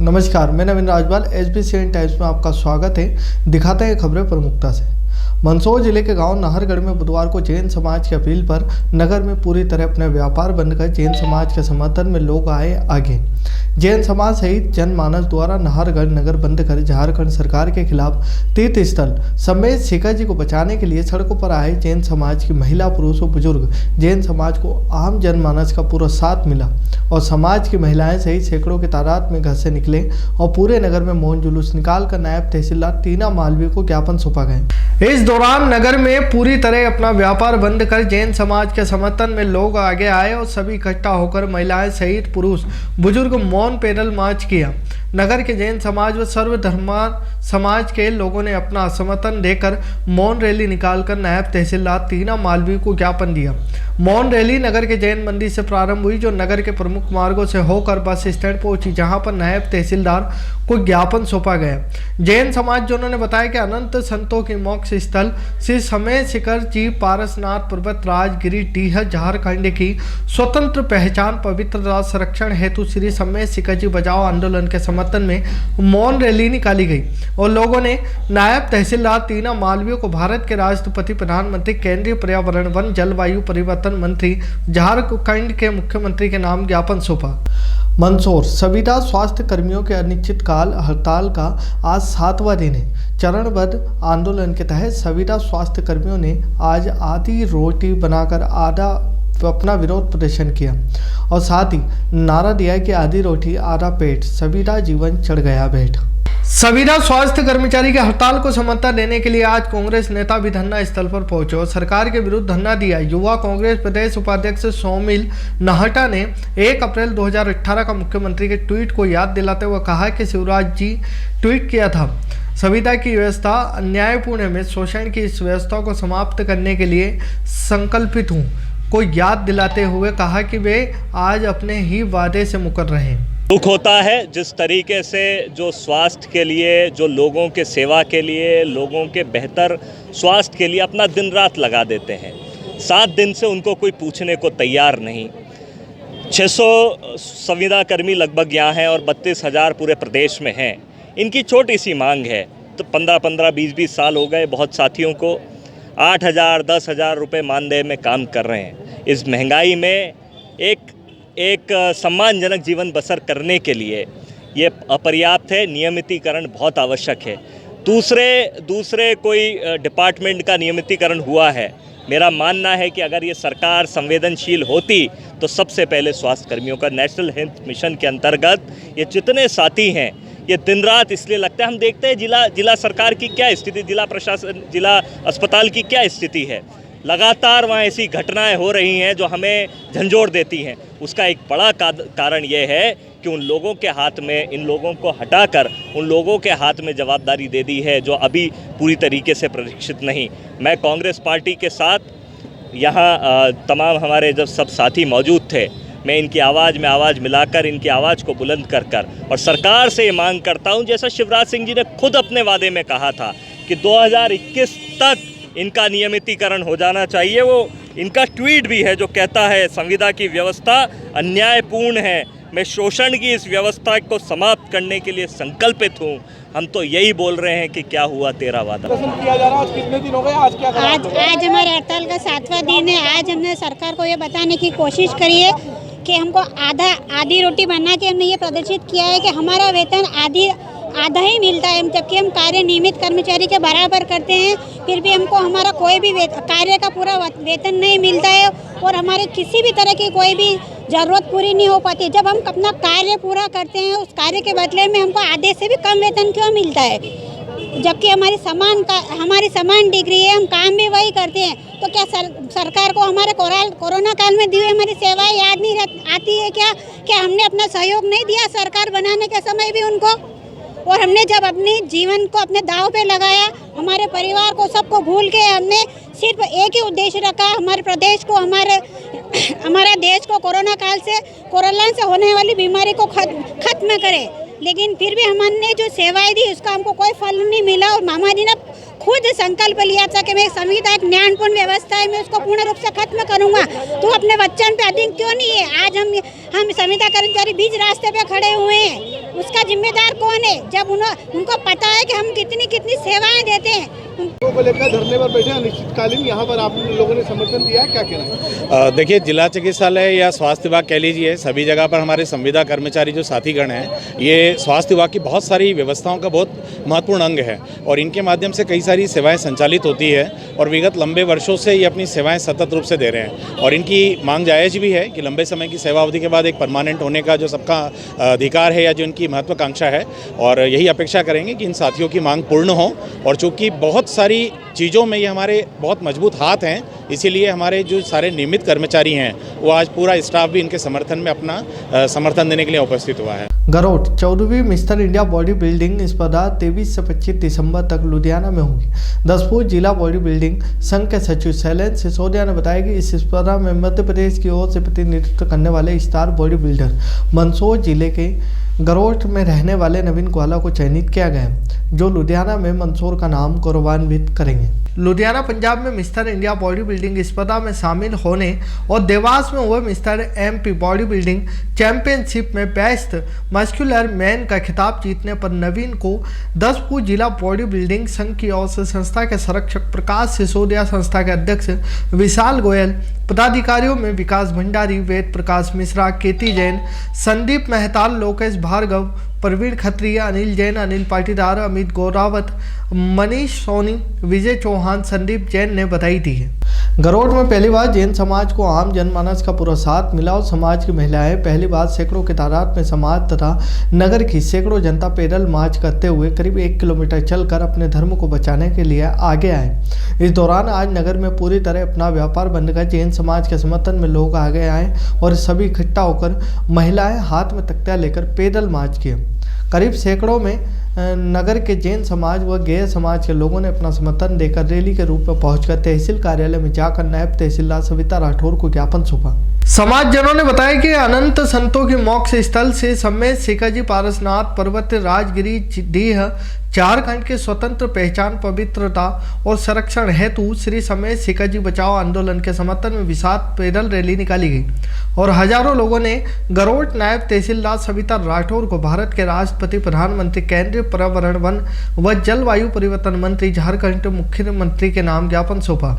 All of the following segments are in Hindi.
नमस्कार, मैं नवीन राजपाल SBCN टाइम्स में आपका स्वागत है। दिखाते हैं खबरें प्रमुखता से। मंदसौर जिले के गांव नाहरगढ़ में बुधवार को जैन समाज की अपील पर नगर में पूरी तरह अपने व्यापार बंद कर जैन समाज के समर्थन में लोग आए आगे। जैन समाज सहित जनमानस द्वारा नाहरगढ़ नगर बंद कर झारखंड सरकार के खिलाफ तीर्थ स्थल समेत सीका जी को बचाने के लिए सड़कों पर आए जैन समाज की महिला, पुरुष और बुजुर्ग। जैन समाज को आम जनमानस का पूरा साथ मिला और समाज की महिलाएं सहित सैकड़ों की तादाद में घर से निकले और पूरे नगर में मौन जुलूस निकालकर नायब तहसीलदार टीना मालवीय को ज्ञापन सौंपा गए। इस दौरान नगर में पूरी तरह अपना व्यापार बंद कर जैन समाज के समर्थन में लोग आगे आए और सभी इकट्ठा होकर महिलाएं सहित पुरुष बुजुर्ग मौन पैदल मार्च किया। नगर के जैन समाज व सर्वधर्म समाज के लोगों ने अपना समर्थन देकर मौन रैली निकालकर नायब तहसीलदार टीना मालवीय को ज्ञापन दिया। मौन रैली नगर के जैन मंदिर से प्रारंभ हुई, जो नगर के प्रमुख मार्गों से होकर बस स्टैंड पहुंची, जहां पर नायब तहसीलदार को ज्ञापन सौंपा गया। जैन समाज जनों ने बताया कि अनंत संतों की मोक्ष स्थल श्री समय शिखर जी पारसनाथ पर्वत राजगिरी डीह झारखंड की स्वतंत्र पहचान पवित्रता संरक्षण हेतु श्री समय शिखर जी बचाओ आंदोलन के समर्थन में मौन रैली निकाली गई और लोगों ने नायब तहसीलदार टीना मालवीय को भारत के राष्ट्रपति, प्रधानमंत्री, केंद्रीय पर्यावरण वन जलवायु परिवर्तन मंत्री, झारखंड के मुख्यमंत्री के नाम ज्ञापन सौंपा। मंदसौर संविदा स्वास्थ्य कर्मियों के अनिश्चितकाल हड़ताल का आज 7वां दिन है। चरणबद्ध आंदोलन के तहत संविदा स्वास्थ्य कर्मियों ने आज आधी रोटी बनाकर आधा अपना विरोध प्रदर्शन किया और साथ ही नारा दिया कि आधी रोटी आधा पेट, संविदा जीवन चढ़ गया भेंट। संविदा स्वास्थ्य कर्मचारी के हड़ताल को समर्थन देने के लिए आज कांग्रेस नेता भी धरना स्थल पर पहुंचे और सरकार के विरुद्ध धरना दिया। युवा कांग्रेस प्रदेश उपाध्यक्ष सौमिल नाहटा ने 1 अप्रैल 2018 का मुख्यमंत्री के ट्वीट को याद दिलाते हुए कहा कि शिवराज जी ट्वीट किया था, संविदा की व्यवस्था अन्यायपूर्ण है। मैं शोषण की इस व्यवस्था को समाप्त करने के लिए संकल्पित हूँ को याद दिलाते हुए कहा कि वे आज अपने ही वादे से मुकर रहे हैं। दुख होता है जिस तरीके से जो स्वास्थ्य के लिए, जो लोगों के सेवा के लिए, लोगों के बेहतर स्वास्थ्य के लिए अपना दिन रात लगा देते हैं। 7 दिन से उनको कोई पूछने को तैयार नहीं। 600 संविदा कर्मी लगभग यहाँ हैं और 32,000 पूरे प्रदेश में हैं। इनकी छोटी सी मांग है, तो 15-15, 20-20 साल हो गए बहुत साथियों को 8,000, 10,000 रुपये मानदेय में काम कर रहे हैं। इस महंगाई में एक सम्मानजनक जीवन बसर करने के लिए ये अपर्याप्त है। नियमितीकरण बहुत आवश्यक है। दूसरे कोई डिपार्टमेंट का नियमितीकरण हुआ है। मेरा मानना है कि अगर ये सरकार संवेदनशील होती तो सबसे पहले स्वास्थ्य कर्मियों का नेशनल हेल्थ मिशन के अंतर्गत ये जितने साथी हैं, ये दिन रात इसलिए लगता है। हम देखते हैं जिला सरकार की क्या स्थिति, जिला प्रशासन, जिला अस्पताल की क्या स्थिति है। लगातार वहाँ ऐसी घटनाएं हो रही हैं जो हमें झंझोड़ देती हैं। उसका एक बड़ा कारण ये है कि उन लोगों के हाथ में, इन लोगों को हटाकर उन लोगों के हाथ में जवाबदारी दे दी है जो अभी पूरी तरीके से प्रशिक्षित नहीं। मैं कांग्रेस पार्टी के साथ यहाँ तमाम हमारे जब सब साथी मौजूद थे, मैं इनकी आवाज़ में आवाज़ मिलाकर, इनकी आवाज़ को बुलंद कर और सरकार से ये मांग करता हूँ, जैसा शिवराज सिंह जी ने खुद अपने वादे में कहा था कि 2021 तक इनका नियमितीकरण हो जाना चाहिए। वो इनका ट्वीट भी है जो कहता है संविदा की व्यवस्था अन्यायपूर्ण है, मैं शोषण की इस व्यवस्था को समाप्त करने के लिए संकल्पित हूँ। हम तो यही बोल रहे हैं कि क्या हुआ तेरा वादा। किया जा रहा है। आज कितने दिन हो गए? आज क्या आज हमारे हड़ताल का 7वां दिन है। आज हमने सरकार को ये बताने की कोशिश करी है कि हमको आधी रोटी बना के हमने ये प्रदर्शित किया है कि हमारा वेतन आधा ही मिलता है, जबकि हम कार्य नियमित कर्मचारी के बराबर करते हैं, फिर भी हमको हमारा कोई भी कार्य का पूरा वेतन नहीं मिलता है और हमारे किसी भी तरह की कोई भी ज़रूरत पूरी नहीं हो पाती। जब हम अपना कार्य पूरा करते हैं, उस कार्य के बदले में हमको आधे से भी कम वेतन क्यों मिलता है, जबकि हमारी समान डिग्री है, हम काम भी वही करते हैं। तो क्या सरकार को हमारे कोरोना काल में दी हुई हमारी सेवाएं याद नहीं आती है क्या हमने अपना सहयोग नहीं दिया सरकार बनाने के समय भी उनको? और हमने जब अपने जीवन को अपने दांव पे लगाया, हमारे परिवार को, सबको भूल के हमने सिर्फ एक ही उद्देश्य रखा, हमारे प्रदेश को, हमारे देश को कोरोना से होने वाली बीमारी को खत्म करें। लेकिन फिर भी हमने जो सेवाएं दी उसका हमको कोई फल नहीं मिला और मामा जी ने खुद संकल्प लिया था कि मैं संविदा एक न्यायपूर्ण व्यवस्था है, मैं उसको पूर्ण रूप से खत्म करूंगा। तो अपने वचन पे अधीन क्यों नहीं है? आज हम संविदा कर्मचारी बीच रास्ते पे खड़े हुए हैं। उसका जिम्मेदार कौन है? जब उनको पता है कि हम कितनी कितनी सेवाएं देते हैं। लोगों को लेकर धरने पर बैठे अनिश्चितकालीन, यहाँ पर आप लोगों ने समर्थन दिया है, क्या कहना है? देखिए, जिला चिकित्सालय या स्वास्थ्य विभाग कह लीजिए, सभी जगह पर हमारे संविदा कर्मचारी जो साथीगण हैं, ये स्वास्थ्य विभाग की बहुत सारी व्यवस्थाओं का बहुत महत्वपूर्ण अंग है और इनके माध्यम से कई सारी सेवाएं संचालित होती है और विगत लंबे वर्षों से ये अपनी सेवाएं सतत रूप से दे रहे हैं और इनकी मांग जायज़ भी है कि लंबे समय की सेवा अवधि के बाद एक परमानेंट होने का जो सबका अधिकार है या जो इनकी महत्वाकांक्षा है और यही अपेक्षा करेंगे कि इन साथियों की मांग पूर्ण हो। और चूँकि बहुत सारी चीज़ों में ये हमारे बहुत मजबूत हाथ हैं, इसीलिए हमारे जो सारे नियमित कर्मचारी हैं वो आज पूरा स्टाफ भी इनके समर्थन में अपना समर्थन देने के लिए उपस्थित हुआ है। गरोट 14वीं मिस्टर इंडिया बॉडी बिल्डिंग स्पर्धा 23 से 25 दिसंबर तक लुधियाना में होगी। दसपुर जिला बॉडी बिल्डिंग संघ के सचिव शैलेंद्र सिसोदिया ने बताया कि इस स्पर्धा में मध्य प्रदेश की ओर से प्रतिनिधित्व करने वाले स्टार बॉडी बिल्डर मंदसौर जिले के गरोट में रहने वाले नवीन ग्वाला को चयनित किया गया है, जो लुधियाना में मंदसौर का नाम गौरवान्वित करेंगे। लुधियाना पंजाब में मिस्टर इंडिया बॉडी बिल्डिंग स्पर्धा में शामिल होने और देवास में हुए mister MP body building championship में बेस्ट मस्कुलर मैन का खिताब जीतने पर नवीन को दसपुर जिला बॉडी बिल्डिंग संघ की ओर से संस्था के संरक्षक प्रकाश सिसोदिया, संस्था के अध्यक्ष विशाल गोयल, पदाधिकारियों में विकास भंडारी, वेद प्रकाश मिश्रा, केती जैन, संदीप मेहताल, लोकेश भार्गव, प्रवीण खत्री, अनिल जैन, अनिल पाटीदार, अमित गौरावत, मनीष सोनी, विजय चौहान, संदीप जैन ने बधाई दी है। गरोट में पहली बार जैन समाज को आम जनमानस का पूरा साथ मिला और समाज की महिलाएं पहली बार सैकड़ों की तादाद में समाज तथा नगर की सैकड़ों जनता पैदल मार्च करते हुए करीब 1 किलोमीटर चलकर अपने धर्म को बचाने के लिए आगे आए। इस दौरान आज नगर में पूरी तरह अपना व्यापार बंद कर जैन समाज के समर्थन में लोग आगे आए और सभी इकट्ठा होकर महिलाएं हाथ में तख्तियां लेकर पैदल मार्च किए। करीब सैकड़ों में नगर के जैन समाज व गैर समाज के लोगों ने अपना समर्थन देकर रैली के रूप में पहुंचकर तहसील कार्यालय में जाकर नायब तहसीलदार सविता राठौर को ज्ञापन सौंपा। समाजजनों ने बताया कि अनंत संतों के मोक्ष स्थल से समेत सिकाजी पारसनाथ पर्वत राजगिरी डीह झारखंड के स्वतंत्र पहचान, पवित्रता और संरक्षण हेतु श्री समेत सिकाजी बचाओ आंदोलन के समर्थन में विशाल पैदल रैली निकाली गई और हजारों लोगों ने गरोट नायब तहसीलदार सविता राठौर को भारत के राष्ट्रपति, प्रधानमंत्री, केंद्रीय पर्यावरण, वन व जलवायु परिवर्तन मंत्री, झारखंड के मुख्यमंत्री के नाम ज्ञापन सौंपा।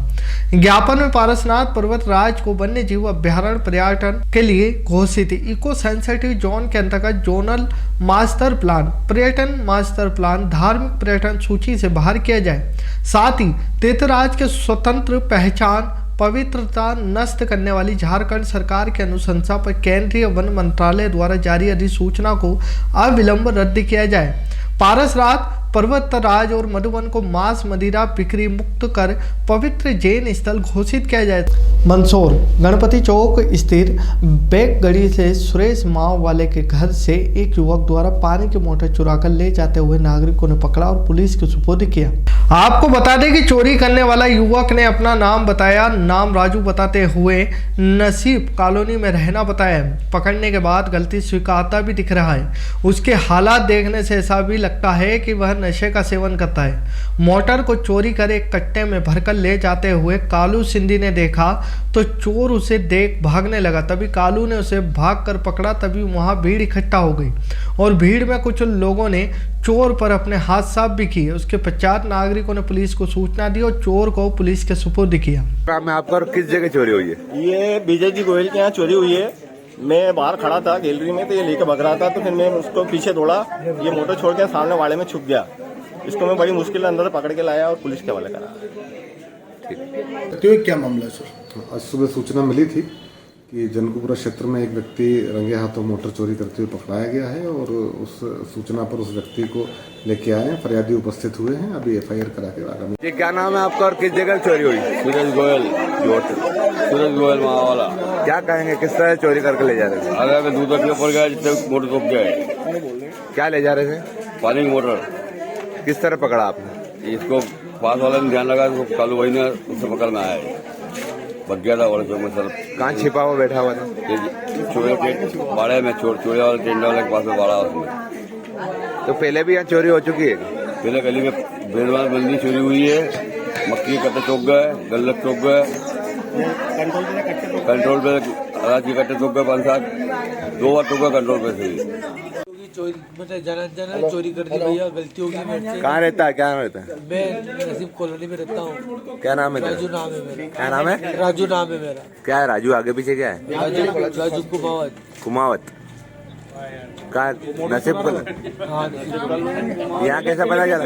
ज्ञापन में पारसनाथ पर्वत राज को वन्य जीव अभ्यारण्य पर्यटन के लिए घोषित इको सेंसिटिव जोन के अंतर्गत जोनल मास्टर प्लान, पर्यटन मास्टर प्लान, धार्मिक पर्यटन सूची से बाहर किया जाए। साथ ही तीर्थराज के स्वतंत्र पहचान, पवित्रता नष्ट करने वाली झारखंड सरकार की अनुशंसा पर केंद्रीय वन मंत्रालय द्वारा जारी अधिसूचना को अविलंब रद्द किया जाए। पारसनाथ पर्वतराज और मधुवन को मांस मदिरा बिक्री मुक्त कर पवित्र जैन स्थल घोषित किया जाए। मंदसौर गणपति चौक स्थित बैकगढ़ी से सुरेश माव वाले के घर से एक युवक द्वारा पानी की मोटर चुराकर ले जाते हुए नागरिकों ने पकड़ा और पुलिस को सुपुर्द किया। आपको बता दें कि चोरी करने वाला युवक ने अपना नाम बताया, नाम राजू बताते हुए नसीब कॉलोनी में रहना बताया। पकड़ने के बाद गलती स्वीकारता भी दिख रहा है। उसके हालात देखने से ऐसा भी लगता है कि वह नशे का सेवन करता है। मोटर को चोरी कर एक कट्टे में भरकर ले जाते हुए कालू सिंधी ने देखा तो चोर उसे देख भागने लगा। तभी कालू ने उसे भागकर पकड़ा। तभी वहां भीड़ इकट्ठा हो गई और भीड़ में कुछ लोगों ने चोर पर अपने हाथ साफ भी किए। उसके पश्चात नागरिकों ने पुलिस को सूचना दी और चोर को पुलिस के सुपुर्द किया। में आपका किस जगह चोरी हुई है? ये विजय जी गोयल के यहाँ चोरी हुई है। मैं बाहर खड़ा था गैलरी में, तो ये लेकर भग रहा था, तो फिर मैं उसको पीछे दौड़ा, ये मोटर छोड़ के सामने वाड़े में छुप गया। इसको मैं बड़ी मुश्किल अंदर पकड़ के लाया और पुलिस के हवाले करा। तो क्या मामला है सर? आज सुबह सूचना मिली थी कि जनकपुरा क्षेत्र में एक व्यक्ति रंगे हाथों मोटर चोरी करते हुए पकड़ाया गया है और उस सूचना पर उस व्यक्ति को लेके आए हैं। फरियादी उपस्थित हुए हैं। अभी FIR करा के आगामी। ये क्या नाम है आपका और किस जगह चोरी हुई? सूरज गोयल, सूरज गोयल महावाला। क्या कहेंगे, किस तरह चोरी करके ले जा रहे थे? अगर दूध रखने पड़ गया, जितने मोटर टूट गए। क्या ले जा रहे थे? पानी की मोटर। किस तरह पकड़ा आपने? इसको पास वाले ने ध्यान लगा, तो कालू भाई ने उससे पकड़ना है, बच गया था वाले चौक में। सर कहाँ छिपा हुआ बैठा हुआ था? चोरे के बाड़े में, चोरे वाले टेंडर वाले के पास में बाड़ा उसमें। तो पहले भी यहाँ चोरी हो चुकी है? पहले गली में बेरवाल बंदी चोरी हुई है, मक्की के कट्टे चौक गए, गल्लक चौक गए, कंट्रोल पे अनाज के कट्टे चौक गए, 5-7 2 बार चौक गए कंट्रोल पे से। चोरी मतलब जाना चोरी कर दी भैया, गलती होगी मेरे से। कहाँ रहता है, क्या रहता है? मैं नसीब कॉलोनी में रहता हूँ। क्या नाम है तेरा? राजू नाम है मेरा। क्या नाम है? राजू नाम है मेरा। क्या है राजू, आगे पीछे क्या है? राजू कुमावत। कुमावत का नसीब को। हाँ यहाँ कैसे पता चला?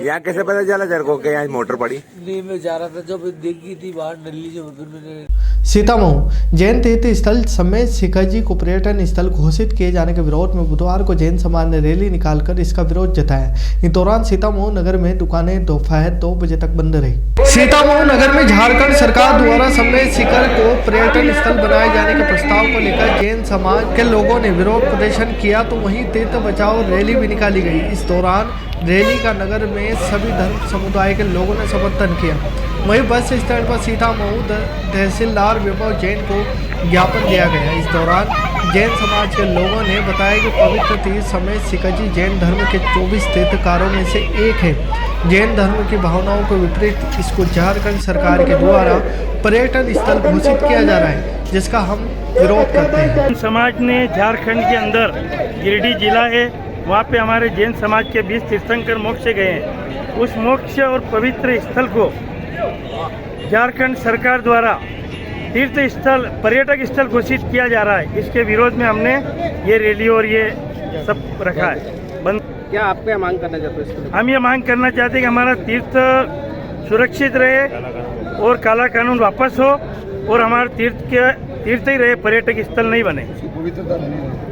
यहाँ कैसे पता चला तेरे को कि यहाँ मोटर पड़ी? नहीं, मैं जा रहा था जब देखी थी बाहर नली जो, फिर मैंने। सीतामऊ जैन तीर्थ स्थल समेत शिखरजी को पर्यटन स्थल घोषित किए जाने के विरोध में बुधवार को जैन समाज ने रैली निकालकर इसका विरोध जताया। इस दौरान सीतामऊ नगर में दुकानें दोपहर 2 बजे तक बंद रही। सीतामऊ नगर में झारखंड सरकार द्वारा समेत शिखर को पर्यटन स्थल बनाए जाने के प्रस्ताव को लेकर जैन समाज के लोगों ने विरोध प्रदर्शन किया, तो वहीं तीर्थ बचाओ रैली भी निकाली गई। इस दौरान रैली का नगर में सभी धर्म समुदाय के लोगों ने समर्थन किया। वहीं बस स्टैंड पर सीतामऊ तहसीलदार विभव जैन को ज्ञापन दिया गया। इस दौरान जैन समाज के लोगों ने बताया कि पवित्र तीर्थ समेत शिखरजी जैन धर्म के 24 तीर्थकारों में से एक है। जैन धर्म की भावनाओं के विपरीत इसको झारखंड सरकार के द्वारा पर्यटन स्थल घोषित किया जा रहा है, जिसका हम विरोध करते हैं। समाज ने झारखंड के अंदर गिरिडीह जिला है, वहाँ पे हमारे जैन समाज के 20 तीर्थंकर मोक्ष गए हैं। उस मोक्ष और पवित्र स्थल को झारखंड सरकार द्वारा तीर्थ स्थल पर्यटक स्थल घोषित किया जा रहा है। इसके विरोध में हमने ये रैली और ये सब रखा है बंद। क्या आप क्या मांग करना चाहते हैं? हम ये मांग करना चाहते हैं कि हमारा तीर्थ सुरक्षित रहे और काला कानून वापस हो और हमारा तीर्थ ही रहे, पर्यटक स्थल नहीं बने।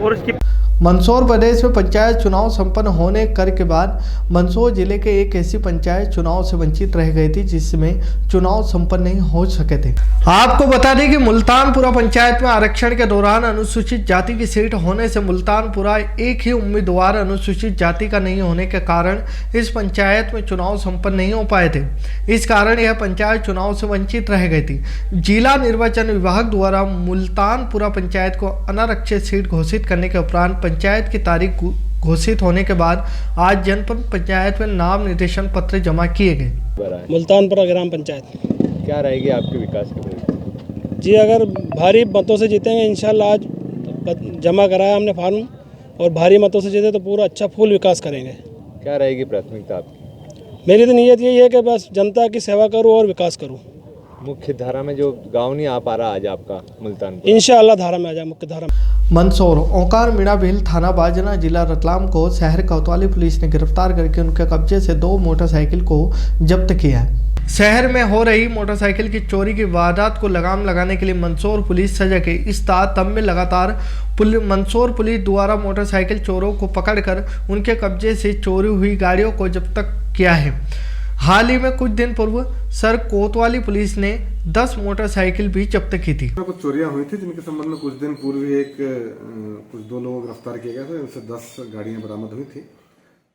और इसकी मंदसौर प्रदेश में पंचायत चुनाव संपन्न होने कर के बाद मंदसौर जिले के एक ऐसी पंचायत चुनाव से वंचित रह गई थी जिसमें चुनाव संपन्न नहीं हो सके थे। आपको बता दें कि मुल्तानपुरा पंचायत में आरक्षण के दौरान अनुसूचित जाति की सीट होने से मुल्तानपुरा एक ही उम्मीदवार अनुसूचित जाति का नहीं होने के कारण इस पंचायत में चुनाव संपन्न नहीं हो पाए थे। इस कारण यह पंचायत चुनाव से वंचित रह गई थी। जिला निर्वाचन विभाग द्वारा मुल्तानपुरा पंचायत को अनारक्षित सीट घोषित करने के उपरांत पंचायत की तारीख घोषित होने के बाद आज जनपद पंचायत में नाम निर्देशन पत्र जमा किए गए। मुल्तानपुरा ग्राम पंचायत क्या रहेगी आपके विकास की? जी, अगर भारी मतों से जीतेंगे इंशाल्लाह। आज जमा कराया हमने फॉर्म, और भारी मतों से जीते तो पूरा अच्छा फुल विकास करेंगे। क्या रहेगी प्राथमिकता आपकी? मेरी तो नीयत यही है कि बस जनता की सेवा करूँ और विकास करूँ। मुख्य धारा में जो गांव नहीं आ पा रहा आज आपका मुल्तान, इंशाल्लाह धारा में आ जाए, मुख्य धारा में। मंदसौर ओंकार मीणा भील थाना बाजना जिला रतलाम को शहर कोतवाली पुलिस ने गिरफ्तार करके उनके कब्जे से 2 मोटरसाइकिल को जब्त किया है। शहर में हो रही मोटरसाइकिल की चोरी की वारदात को लगाम लगाने के लिए मंदसौर पुलिस सजग है। इस तारतम्य में लगातार मंदसौर पुलिस द्वारा मोटरसाइकिल चोरों को पकड़कर उनके कब्जे से चोरी हुई गाड़ियों को जब्त किया है। हाल ही में कुछ दिन पूर्व सर कोतवाली पुलिस ने 10 मोटरसाइकिल भी जब्त की थी। कुछ चोरियां हुई थी जिनके संबंध में कुछ दिन पूर्व ही कुछ 2 लोगों को गिरफ्तार किया गया था। इनसे 10 गाड़ियां बरामद हुई थी।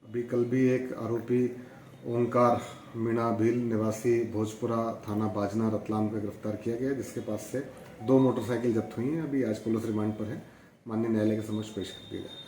अभी कल भी एक आरोपी ओंकार मीणा भील निवासी भोजपुरा थाना बाजना रतलाम को गिरफ्तार किया गया, जिसके पास से 2 मोटरसाइकिल जब्त हुई हैं। अभी आज पुलिस रिमांड पर है, माननीय न्यायालय के समक्ष पेश कर दिया जाएगा।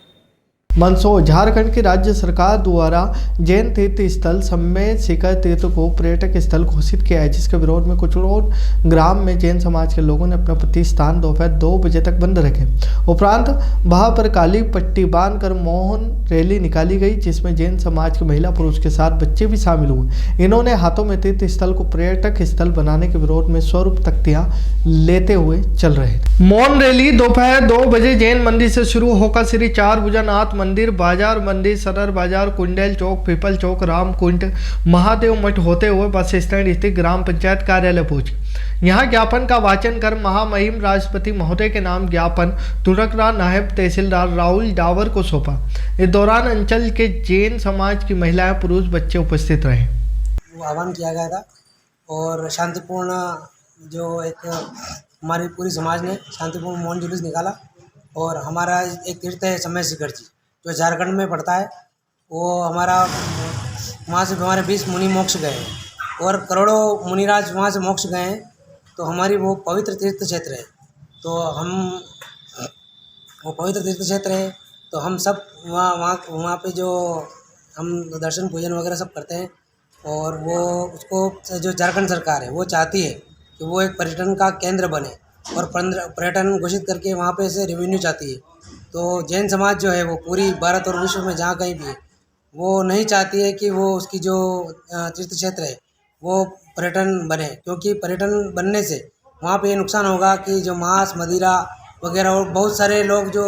मंदसौर झारखंड की राज्य सरकार द्वारा जैन तीर्थ स्थल समेत शिखर तीर्थ को पर्यटक स्थल घोषित किया है, जिसके विरोध में कुचरोड ग्राम में जैन समाज के लोगों ने अपना प्रतिष्ठान दोपहर 2 बजे तक बंद रखे। उपरांत वहां पर काली पट्टी बांधकर मौन रैली निकाली गई, जिसमें जैन समाज के महिला पुरुष के साथ बच्चे भी शामिल हुए। इन्होंने हाथों में तीर्थ स्थल को पर्यटक स्थल बनाने के विरोध में स्वरूप तख्तियां लेते हुए चल रहे थे। मौन रैली दोपहर 2 बजे जैन मंदिर से शुरू होकर श्री 4 भुजानाथ मंदिर, बाजार मंदिर, सदर बाजार, कुंडेल चौक, पीपल चौक, रामकुंड, महादेव मठ होते हुए बस स्टैंड स्थित ग्राम पंचायत कार्यालय पहुंची। यहां ज्ञापन का वाचन कर महामहिम राष्ट्रपति महोदय के नाम ज्ञापन तुरकरा नायब तहसीलदार राहुल डावर को सौंपा। इस दौरान अंचल के जैन समाज की महिलाएं, पुरुष, बच्चे उपस्थित रहे। आह्वान किया गया था और शांतिपूर्ण जो एक हमारी पूरी समाज ने शांतिपूर्ण मौन जुलूस निकाला। और हमारा एक तीर्थ है समय शिखर जी, जो झारखंड में पड़ता है। वो हमारा वहाँ से हमारे 20 मुनि मोक्ष गए हैं और करोड़ों मुनिराज वहाँ से मोक्ष गए हैं। तो हमारी वो पवित्र तीर्थ क्षेत्र है। तो हम वो पवित्र तीर्थ क्षेत्र है, तो हम सब वहाँ पे जो हम दर्शन पूजन वगैरह सब करते हैं। और वो उसको जो झारखंड सरकार है वो चाहती है कि वो एक पर्यटन का केंद्र बने और पर्यटन घोषित करके वहाँ पे से रेवेन्यू चाहती है। तो जैन समाज जो है वो पूरी भारत और विश्व में जहाँ कहीं भी है, वो नहीं चाहती है कि वो उसकी जो तीर्थ क्षेत्र है वो पर्यटन बने, क्योंकि पर्यटन बनने से वहाँ पे ये नुकसान होगा कि जो मांस मदिरा वगैरह और बहुत सारे लोग जो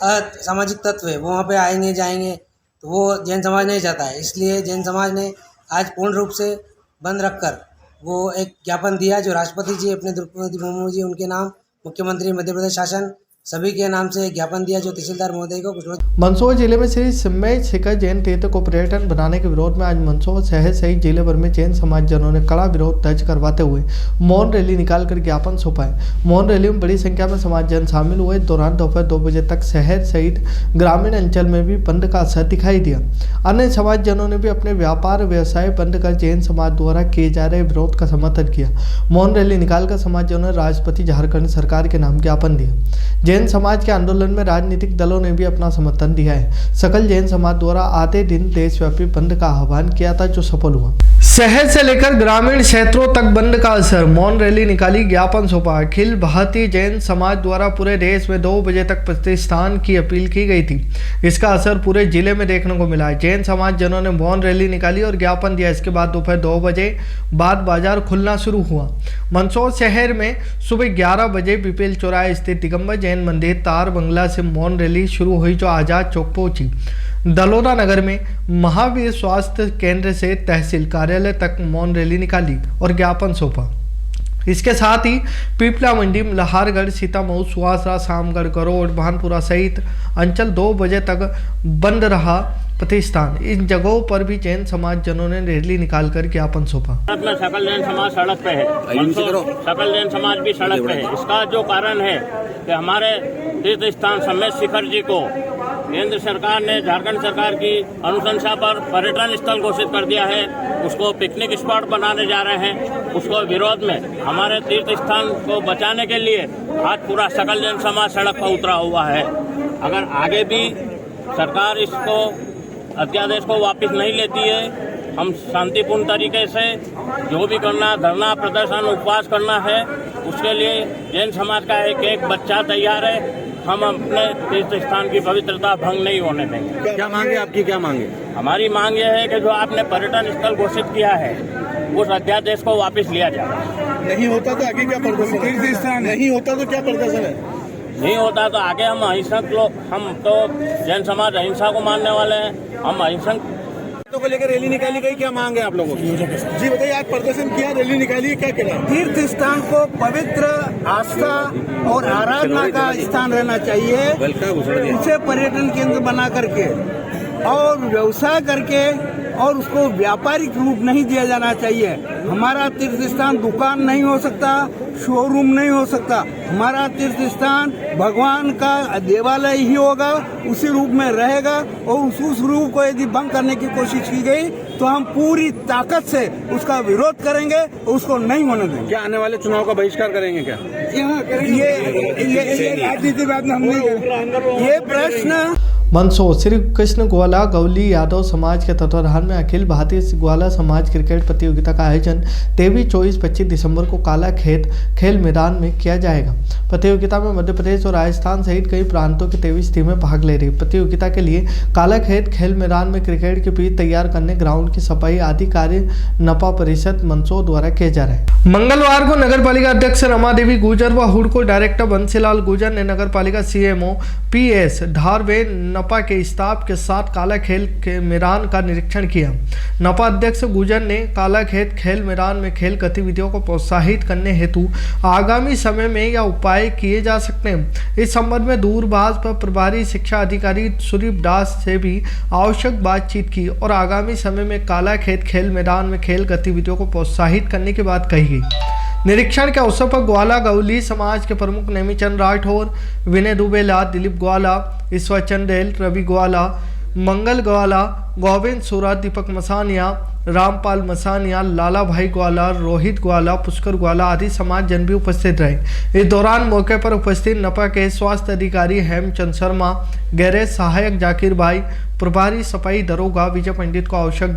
सामाजिक तत्व है वो वहाँ पे आएंगे जाएंगे, तो वो जैन समाज नहीं चाहता है। इसलिए जैन समाज ने आज पूर्ण रूप से बंद रखकर वो एक ज्ञापन दिया जो राष्ट्रपति जी अपने द्रौपदी मुर्मू जी उनके नाम, मुख्यमंत्री मध्य प्रदेश शासन सभी के नाम से ज्ञापन दिया जो तहसीलदार महोदय को। मंदसौर जिले में श्री सिम्मय शिखर जैन तीर्थ को पर्यटन बनाने के विरोध में आज मंदसौर शहर सहित जिले भर में जैन समाजजनों ने कड़ा विरोध दर्ज करवाते हुए मौन रैली निकालकर ज्ञापन सौंपाए। मौन रैली में बड़ी संख्या में समाजजन शामिल हुए। दौरान दोपहर 2 बजे तक शहर सहित ग्रामीण अंचल में भी बंद का असर दिखाई दिया। अन्य समाजजनों ने भी अपने व्यापार व्यवसाय बंद कर जैन समाज द्वारा किए जा रहे विरोध का समर्थन किया। मौन रैली निकालकर समाजजनों ने राष्ट्रपति झारखंड सरकार के नाम ज्ञापन दिया। जैन समाज के आंदोलन में राजनीतिक दलों ने भी अपना समर्थन दिया है। सकल जैन समाज द्वारा आधे दिन देशव्यापी बंद का आह्वान किया था जो सफल हुआ। शहर से लेकर ग्रामीण क्षेत्रों तक बंद का असर। मौन रैली निकाली, ज्ञापन सौंपा। अखिल भारतीय जैन समाज द्वारा पूरे देश में 2 बजे तक प्रतिष्ठान की अपील की गई थी। इसका असर पूरे जिले में देखने को मिला। जैन समाज जनों ने मौन रैली निकाली और ज्ञापन दिया। इसके बाद दोपहर 2 बजे बाद बाजार खुलना शुरू हुआ। मंदसौर शहर में सुबह 11 बजे बीपीएल चौराहे स्थित दिगंबर जैन मंदिर तार बंगला से मौन रैली शुरू हुई जो आजाद चौक पहुंची। दलोरा नगर में महावीर स्वास्थ्य केंद्र से तहसील कार्यालय तक मौन रैली निकाली और ज्ञापन सौंपा। इसके साथ ही पीपला मंडी, लहारगढ़, सीतामऊ, सुहासरा, शामगढ़, गरोड़, भानपुरा सहित अंचल 2 बजे तक बंद रहा प्रतिष्ठान। इन जगहों पर भी जैन समाज जनों ने रैली निकालकर ज्ञापन सौंपा। सकल जैन समाज सड़क पे है, सकल जैन समाज भी सड़क पे है। इसका जो कारण है कि हमारे तीर्थ स्थान सम्मेद शिखर जी को केंद्र सरकार ने झारखंड सरकार की अनुशंसा पर पर्यटन स्थल घोषित कर दिया है। उसको पिकनिक स्पॉट बनाने जा रहे हैं। उसको विरोध में हमारे तीर्थ स्थान को बचाने के लिए आज पूरा सकल जैन समाज सड़क पर उतरा हुआ है। अगर आगे भी सरकार इसको अध्यादेश को वापस नहीं लेती है, हम शांतिपूर्ण तरीके से जो भी करना, धरना प्रदर्शन उपवास करना है, उसके लिए जैन समाज का एक बच्चा तैयार है। हम अपने तीर्थ स्थान की पवित्रता भंग नहीं होने देंगे। क्या मांगे आपकी, क्या मांगे? हमारी मांग ये है कि जो आपने पर्यटन स्थल घोषित किया है उस अध्यादेश को वापस लिया जाए। नहीं होता तो आगे क्या प्रदर्शन? तीर्थ स्थान नहीं होता तो क्या प्रदर्शन है? नहीं होता तो आगे हम अहिंसक लोग, हम तो जैन समाज अहिंसा को मानने वाले हैं, हम अहिंसक को लेकर रैली निकाली गई। क्या मांग है आप लोगों की? जी बताइए, आज प्रदर्शन किया, रैली निकाली, क्या कहना? तीर्थ स्थान को पवित्र आस्था और आराधना का स्थान रहना चाहिए। उसे पर्यटन केंद्र बना करके और व्यवसाय करके और उसको व्यापारिक रूप नहीं दिया जाना चाहिए। हमारा तीर्थ स्थान दुकान नहीं हो सकता, शोरूम नहीं हो सकता। हमारा तीर्थ स्थान भगवान का देवालय ही होगा, उसी रूप में रहेगा। और उस रूप को यदि भंग करने की कोशिश की गई तो हम पूरी ताकत से उसका विरोध करेंगे और उसको नहीं होने देंगे। क्या आने वाले चुनाव का बहिष्कार करेंगे? क्या ये राजनीति बात में हमने ये प्रश्न। मंदसौर श्री कृष्ण ग्वाला गवली यादव समाज के तत्वाधान में अखिल भारतीय ग्वाला समाज क्रिकेट प्रतियोगिता का आयोजन 23-24-25 दिसंबर को काला खेत खेल मैदान में किया जाएगा। प्रतियोगिता में मध्य प्रदेश और राजस्थान सहित कई प्रांतों की 23 टीमें भाग ले रही। प्रतियोगिता के लिए काला खेत खेल मैदान में क्रिकेट की पिच तैयार करने, ग्राउंड की सफाई आदि कार्य नपा परिषद मंदसौर द्वारा किए जा रहे हैं। मंगलवार को नगर पालिका अध्यक्ष रमा देवी गुर्जर व हुडको डायरेक्टर बंसीलाल गुर्जर ने नगर पालिका CMO PS धारवे नपा के स्टाफ के साथ काला खेल के मैदान का निरीक्षण किया। नपा अध्यक्ष गुर्जर ने काला खेत खेल मैदान में खेल गतिविधियों को प्रोत्साहित करने हेतु आगामी समय में यह उपाय किए जा सकते हैं। इस संबंध में दूरभाष पर प्रभारी शिक्षा अधिकारी सुदीप दास से भी आवश्यक बातचीत की और आगामी समय में काला खेत खेल मैदान में खेल गतिविधियों को प्रोत्साहित करने की बात कही गई। निरीक्षण के अवसर पर ग्वाला गवली समाज के प्रमुख नेमीचंद राठौर, विनय दुबेला, दिलीप ग्वाला, ईश्वर चंदेल, रवि ग्वाला, मंगल ग्वाला, गोविंद सूरत, दीपक मसानिया, रामपाल मसानिया, लाला भाई ग्वाला, रोहित ग्वाला, पुष्कर ग्वाला आदि समाज जन भी उपस्थित रहे। इस दौरान मौके पर उपस्थित नपा के स्वास्थ्य अधिकारी हेमचंद शर्मा, गैरेज सहायक जाकिर भाई, प्रभारी सफाई दरोगा विजय पंडित को आवश्यक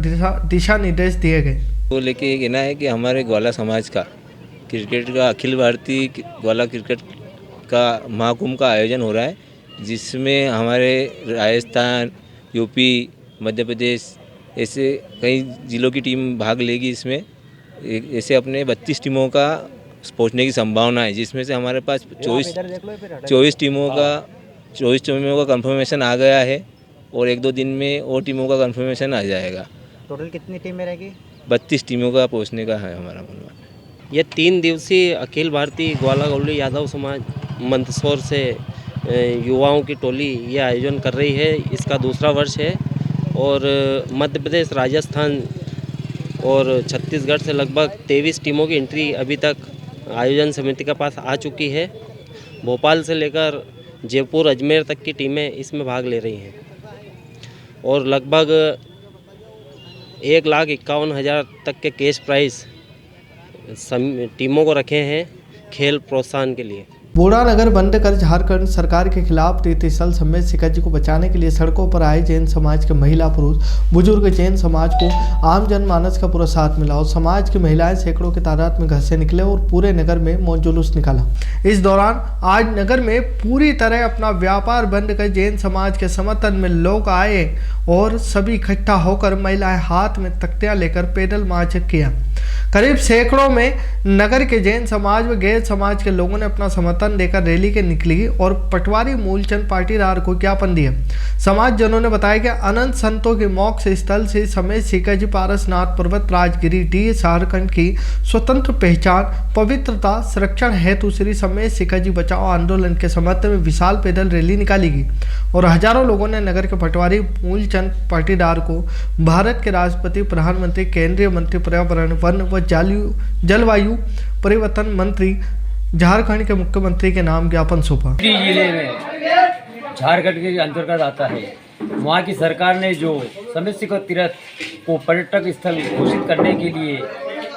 दिशा निर्देश दिए गए। तो लेके ये कहना है कि हमारे ग्वाला समाज का क्रिकेट का अखिल भारतीय ग्वाला क्रिकेट का महाकुंभ का आयोजन हो रहा है जिसमें हमारे राजस्थान, यूपी, मध्य प्रदेश ऐसे कई ज़िलों की टीम भाग लेगी। इसमें ऐसे अपने 32 टीमों का पहुंचने की संभावना है, जिसमें से हमारे पास 24 टीमों का कंफर्मेशन आ गया है और 1-2 दिन में और टीमों का कंफर्मेशन आ जाएगा। टोटल कितनी टीमें रहेगी? 32 टीमों का पहुंचने का है हमारा मनोबल। ये 3 दिवसीय अखिल भारतीय ग्वाला गौली यादव समाज मंदसौर से युवाओं की टोली ये आयोजन कर रही है। इसका दूसरा वर्ष है और मध्य प्रदेश, राजस्थान और छत्तीसगढ़ से लगभग 23 टीमों की एंट्री अभी तक आयोजन समिति के पास आ चुकी है। भोपाल से लेकर जयपुर, अजमेर तक की टीमें इसमें भाग ले रही हैं और लगभग 1,51,000 तक के कैश प्राइस टीमों को रखे हैं खेल प्रोत्साहन के लिए। बूढ़ा नगर बंद कर झारखंड सरकार के खिलाफ तीर्थस्थल समेत शिकाजी को बचाने के लिए सड़कों पर आए जैन समाज के महिला, पुरुष, बुजुर्ग जैन समाज को आम जनमानस का पूरा साथ मिला और समाज की महिलाएं सैकड़ों की तादाद में घर से निकले और पूरे नगर में मौन जुलूस निकाला। इस दौरान आज नगर में पूरी तरह अपना व्यापार बंद कर जैन समाज के समर्थन में लोग आए और सभी इकट्ठा होकर महिलाएं हाथ में तख्तियां लेकर पैदल मार्च किया। करीब सैकड़ों में नगर के जैन समाज व गैर समाज के लोगों ने अपना समर्थन देकर रैली के निकली और पटवारी मूलचंद पाटीदार को ज्ञापन दिया। समाजजनों ने बताया कि अनंत संतों के मोक्ष स्थल से समेत शिकाजी पारसनाथ पर्वत राजगिरी डी झारखंड की स्वतंत्र पहचान, पवित्रता, संरक्षण हेतु श्री समेत शिकाजी बचाओ आंदोलन के समर्थन में विशाल पैदल रैली निकाली गई और हजारों लोगों ने नगर के पटवारी मूलचंद पाटीदार को भारत के राष्ट्रपति, प्रधानमंत्री, केंद्रीय मंत्री पर्यावरण, वन व जलवायु परिवर्तन मंत्री, झारखंड के मुख्यमंत्री के नाम ज्ञापन सौंपा। जिले में झारखंड के अंतर्गत आता है, वहाँ की सरकार ने जो समेत शिखर तीर्थ को पर्यटक स्थल घोषित करने के लिए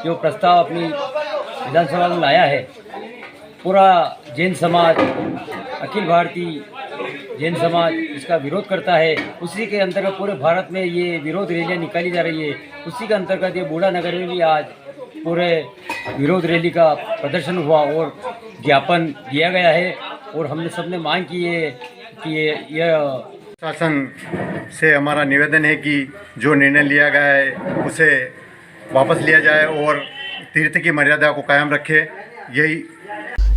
जो प्रस्ताव अपनी विधानसभा में लाया है, पूरा जैन समाज, अखिल भारतीय जैन समाज इसका विरोध करता है। उसी के अंतर्गत पूरे भारत में ये विरोध रैलियाँ निकाली जा रही है। उसी के अंतर्गत ये बूढ़ा नगर में भी आज पूरे विरोध रैली का प्रदर्शन हुआ और ज्ञापन दिया गया है और हमने सबने मांग की है कि यह शासन से हमारा निवेदन है कि जो निर्णय लिया गया है उसे वापस लिया जाए और तीर्थ की मर्यादा को कायम रखे। यही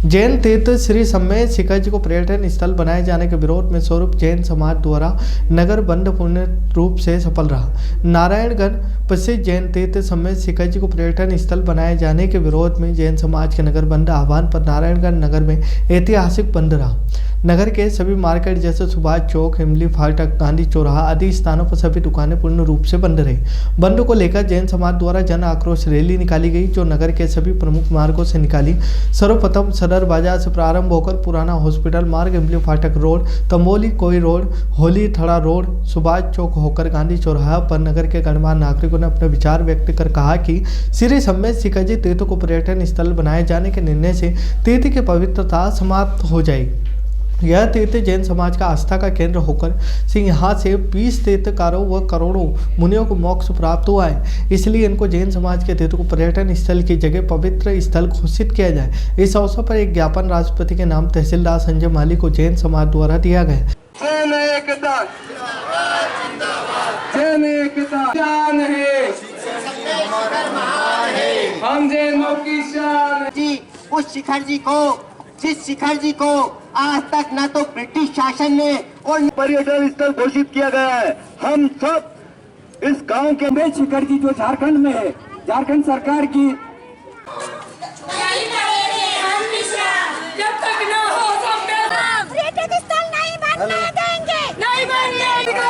जैन तीर्थ श्री समेत शिकाजी को पर्यटन स्थल बनाए जाने के विरोध में स्वरूप जैन समाज द्वारा नगर बंद पूर्ण रूप से सफल रहा। नारायणगढ़ प्रसिद्ध जैन तीर्थ समेत शिकाजी को पर्यटन स्थल बनाए जाने के विरोध में जैन समाज के नगर बंद आह्वान पर नारायणगढ़ नगर में ऐतिहासिक बंद रहा। नगर के सभी मार्केट जैसे सुभाष चौक, हिमली फाटक, गांधी चौराहा आदि स्थानों पर सभी दुकानें पूर्ण रूप से बंद रही। बंद को लेकर जैन समाज द्वारा जन आक्रोश रैली निकाली गई जो नगर के सभी प्रमुख मार्गों से निकाली। सर्वप्रथम सदर बाजार से प्रारंभ होकर पुराना हॉस्पिटल मार्ग, हिमली फाटक रोड, तंबोली कोई रोड, होली थड़ा रोड, सुभाष चौक होकर गांधी चौराहा पर नगर के गणमान्य नागरिकों ने अपने विचार व्यक्त कर कहा कि श्री समेत शिकाजी तीर्थ को पर्यटन स्थल बनाए जाने के निर्णय से तीर्थ की पवित्रता समाप्त हो जाएगी। यह तीर्थ जैन समाज का आस्था का केंद्र होकर से यहाँ से 20 तीर्थकारों व करोड़ों मुनियों को मोक्ष प्राप्त हुआ है। इसलिए इनको जैन समाज के तीर्थ को पर्यटन स्थल की जगह पवित्र स्थल घोषित किया जाए। इस अवसर पर एक ज्ञापन राष्ट्रपति के नाम तहसीलदार संजय माली को जैन समाज द्वारा दिया गया। हम जैनों की शान जी, उस शिखर जी को, जिस शिखर जी को आज तक न तो ब्रिटिश शासन ने और पर्यटन स्थल घोषित किया गया है। हम सब इस गांव के शिखर जी जो झारखंड में है, झारखंड सरकार की जब तक न हो पर्यटन स्थल नहीं बनने देंगे, नहीं बनने देंगे।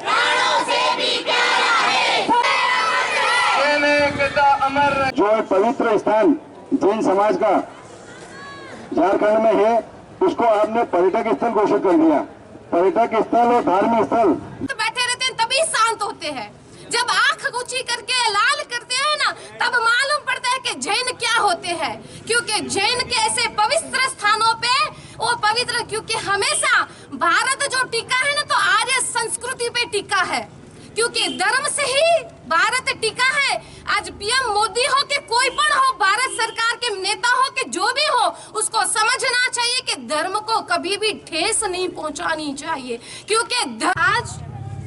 प्राणों से भी प्यारा है अमर जो पवित्र स्थान जैन समाज का झारखंड में है, उसको आपने पर्यटक स्थल घोषित कर दिया। पर्यटक स्थल और धार्मिक स्थल तो बैठे रहते हैं तभी शांत होते हैं। जब आंख ऊंची करके लाल करते हैं ना, तब मालूम पड़ता है कि जैन क्या होते हैं। क्योंकि जैन के ऐसे पवित्र स्थानों पे वो पवित्र, क्योंकि हमेशा भारत जो टिका है ना, तो आर्य संस्कृति पे टिका है। क्योंकि धर्म से ही भारत टिका है। आज पीएम मोदी हो कि कोई पण हो, भारत सरकार के नेता हो कि जो भी हो, उसको समझना चाहिए कि धर्म को को कभी भी ठेस नहीं पहुंचानी चाहिए, क्योंकि आज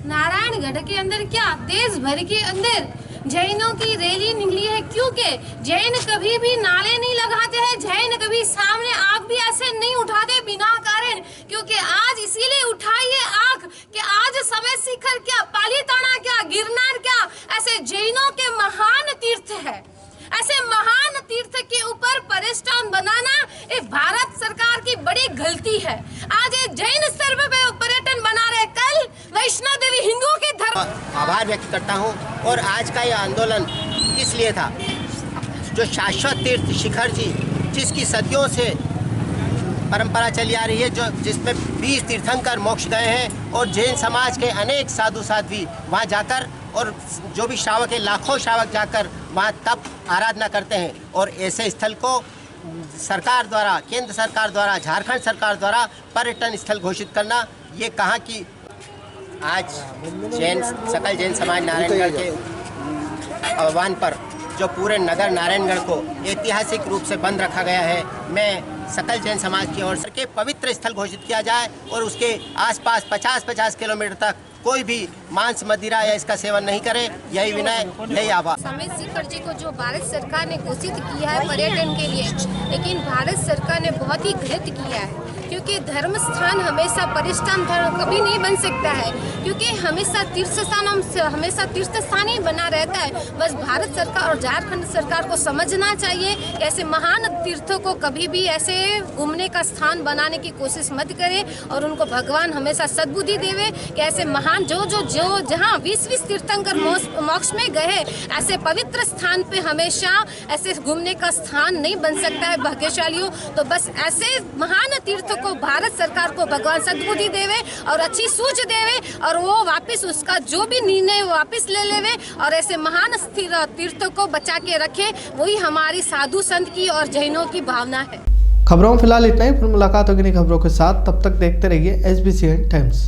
नारायणगढ़ के अंदर क्या देश भर के अंदर जैनों की रैली निकली है, क्योंकि जैन कभी भी नारे नहीं लगाते हैं, जैन कभी सामने आग भी ऐसे नहीं उठाते बिना कारण, क्योंकि आज इसीलिए उठाई है आग कि आज समय शिखर क्या, पालीताना क्या, गिरनार क्या, ऐसे जैनों के महान तीर्थ है। ऐसे महान तीर्थ के ऊपर पर्यटन बनाना ये भारत सरकार की बड़ी गलती है। आज ये जैन स्तर पे पर्यटन बना रहे, कल वैष्णो देवी हिंदुओं के धर्म। आभार व्यक्त करता हूं। और आज का यह आंदोलन इसलिए था, जो शाश्वत तीर्थ शिखर जी जिसकी सदियों से परंपरा चली आ रही है, जो जिसमें 20 तीर्थंकर मोक्ष गए हैं और जैन समाज के अनेक साधु साध्वी वहां जाकर, और जो भी श्रावक है लाखों श्रावक जाकर वहां तप आराधना करते हैं। और ऐसे स्थल को सरकार द्वारा, केंद्र सरकार द्वारा, झारखंड सरकार द्वारा पर्यटन स्थल घोषित करना, ये कहा कि आज सकल जैन समाज नारायणगढ़ के आह्वान पर जो पूरे नगर नारायणगढ़ को ऐतिहासिक रूप से बंद रखा गया है, मैं सकल जैन समाज की ओर से के पवित्र स्थल घोषित किया जाए और उसके आसपास 50-50 किलोमीटर तक कोई भी मांस मदिरा या इसका सेवन नहीं करे। यही विनय, यही आभार। समेत शिखर जी को जो भारत सरकार ने घोषित किया है पर्यटन के लिए, लेकिन भारत सरकार ने बहुत ही गलत किया है, क्योंकि धर्म स्थान हमेशा पर्यटन धर्म कभी नहीं बन सकता है, क्योंकि हमेशा तीर्थ स्थान ही बना रहता है। बस भारत सरकार और झारखंड सरकार को समझना चाहिए कि ऐसे महान तीर्थों को कभी भी ऐसे घूमने का स्थान बनाने की कोशिश मत करे, और उनको भगवान हमेशा सद्बुद्धि देवे कि ऐसे महान जो जहाँ 20 तीर्थंकर मोक्ष में गए, ऐसे पवित्र स्थान पे हमेशा ऐसे घूमने का स्थान नहीं बन सकता है भाग्यशालियों। तो बस ऐसे महान तीर्थों को भारत सरकार को भगवान सद्बुद्धि देवे और अच्छी सूझ देवे, और वो वापस उसका जो भी निर्णय वापस ले लेवे, और ऐसे महान तीर्थों को बचा के रखे। वही हमारी साधु संत की और जैनों की भावना है। खबरों में फिलहाल इतना ही, फिर मुलाकात होगी नई खबरों के साथ। तब तक देखते रहिए SBCN टाइम्स।